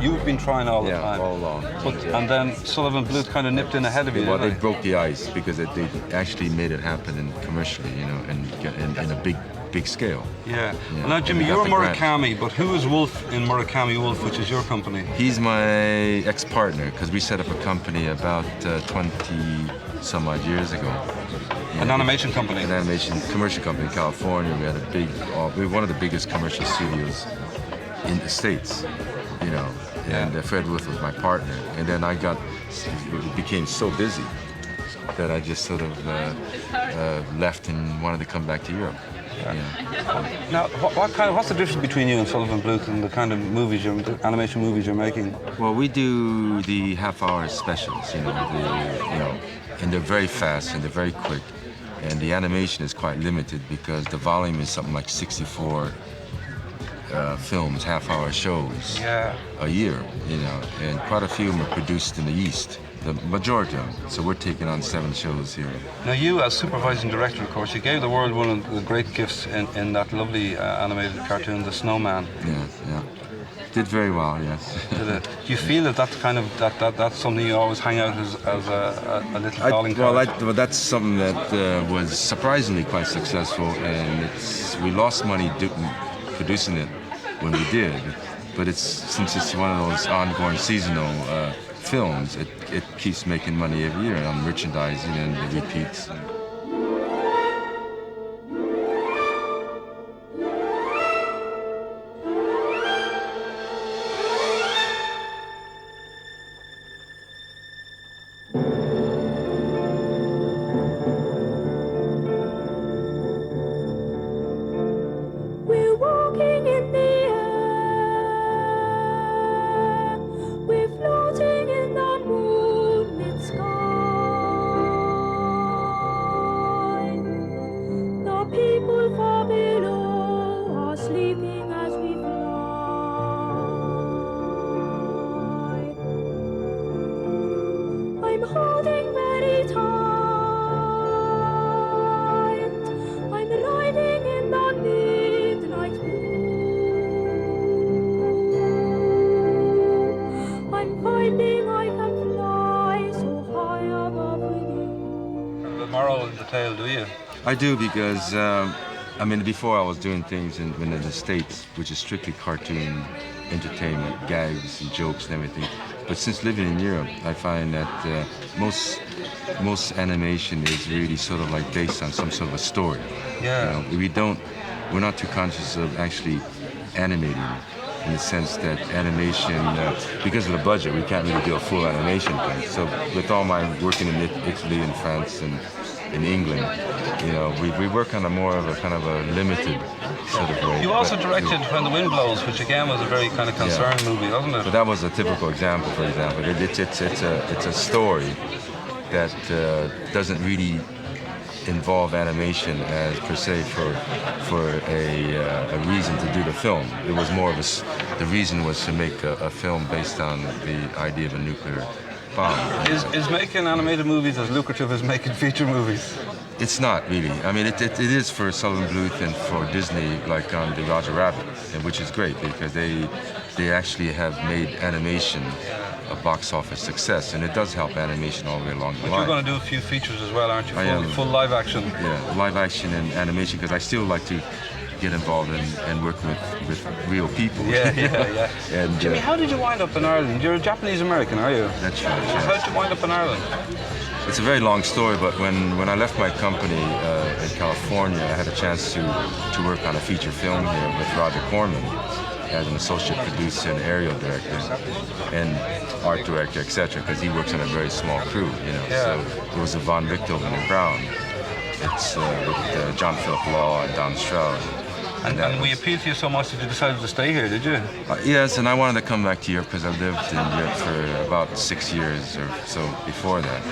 you've been trying all the time. Yeah, all along. And then Sullivan Bluth kind of nipped in ahead of you. Well, they broke the ice because they actually made it happen commercially, and in a big scale. Yeah. Well, now, Jimmy, you're Murakami, but who is Wolf in Murakami Wolf, which is your company? He's my ex-partner, because we set up a company about 20-some-odd years ago. An animation company? An animation commercial company in California. We had we were one of the biggest commercial studios in the States, and Fred Wolf was my partner. And then became so busy that I just sort of left and wanted to come back to Europe. Now, what's the difference between you and Sullivan Bluth and the kind of animation movies you're making? Well, we do the half-hour specials, and they're very fast and they're very quick, and the animation is quite limited because the volume is something like 64 films, half-hour shows a year, and quite a few of them are produced in the East. The majority of them. So we're taking on 7 shows here. Now you, as supervising director, of course, you gave the world one of the great gifts in that lovely animated cartoon, The Snowman. Yeah. Did very well, yes. Do you feel that that's something you always hang out as a little calling card? Well, that's something that was surprisingly quite successful, and we lost money producing it when we did, but since it's one of those ongoing seasonal films, it keeps making money every year on merchandising and the repeats. We're walking in the Do you? I do, because before I was doing things in the States, which is strictly cartoon entertainment, gags and jokes and everything. But since living in Europe, I find that most animation is really sort of like based on some sort of a story. Yeah. We're not too conscious of actually animating, in the sense that animation, because of the budget, we can't really do a full animation thing. So with all my working in Italy and France and in England, we work on more of a kind of a limited sort of way. You also directed When the Wind Blows, which again was a very kind of concerned movie, wasn't it? But that was a typical example, for example. It's a story that doesn't really involve animation as per se for a reason to do the film. It was more of the reason was to make a film based on the idea of a nuclear bomb. Is making animated movies as lucrative as making feature movies? It's not really. It is for Sullivan Bluth and for Disney, like on the Roger Rabbit, which is great because they actually have made animation a box office success, and it does help animation all the way along the line. But you're going to do a few features as well, aren't you? I am. Full live action. Yeah, live action and animation, because I still like to get involved and work with real people. Yeah. And, Jimmy, how did you wind up in Ireland? You're a Japanese-American, are you? That's right. So how did you wind up in Ireland? It's a very long story, but when I left my company in California, I had a chance to work on a feature film here with Roger Corman as an associate producer and aerial director and art director, etc., because he works on a very small crew, So there was a Von Richthofen and Brown. It's with John Philip Law and Don Stroud. And we appealed to you so much that you decided to stay here, did you? Yes, and I wanted to come back to Europe because I lived in Europe for about 6 years or so before that.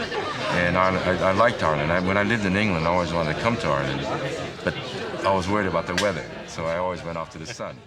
And I liked Ireland. When I lived in England, I always wanted to come to Ireland, but I was worried about the weather, so I always went off to the sun.